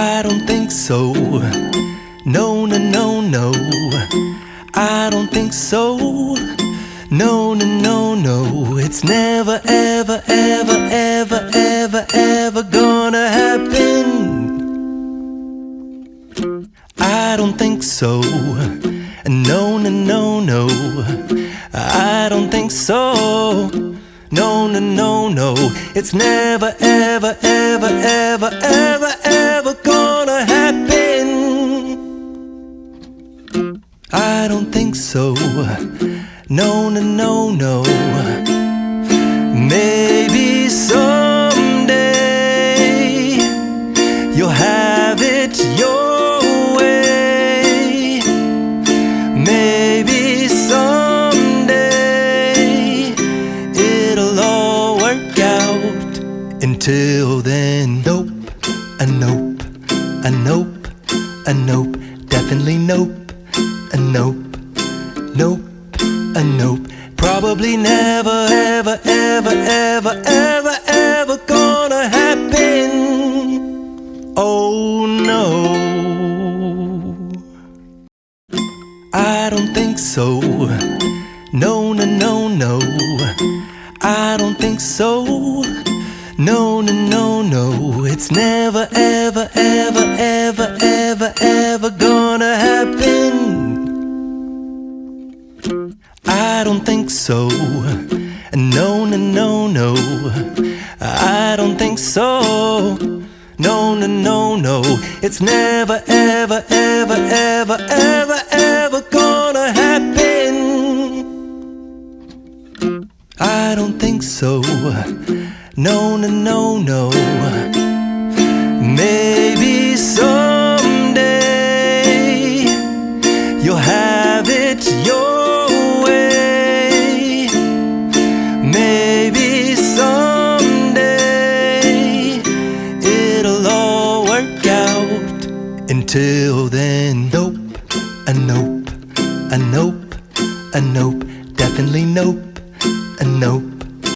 I don't think so. No, no, no, no. I don't think so. No, no, no, no. It's never, ever, ever, ever, ever, ever gonna happen. I don't think so. No, no, no, no. I don't think so. No, no, no, no. It's never, ever, ever, ever, ever, ever gonna happen. I don't think so. No, no, no, no. Maybe someday you'll have it your way. Maybe someday it'll all work out. Until then, nope, a nope, a nope, a nope, definitely nope, a nope, nope, a nope. Probably never, ever, ever, ever, ever, ever gonna happen. Oh no, I don't think so. No, no, no, no. I don't think so. No, no, no, no. It's never, ever, ever, ever, ever, ever gonna happen. I don't think so. No, no, no, no. I don't think so. No, no, no, no. It's never, ever, ever, ever, ever, ever gonna happen. I don't think so. No, no, no, no. Maybe someday you'll have it your way. Maybe someday it'll all work out. Until then, nope, a nope, a nope, a nope, definitely nope, a nope,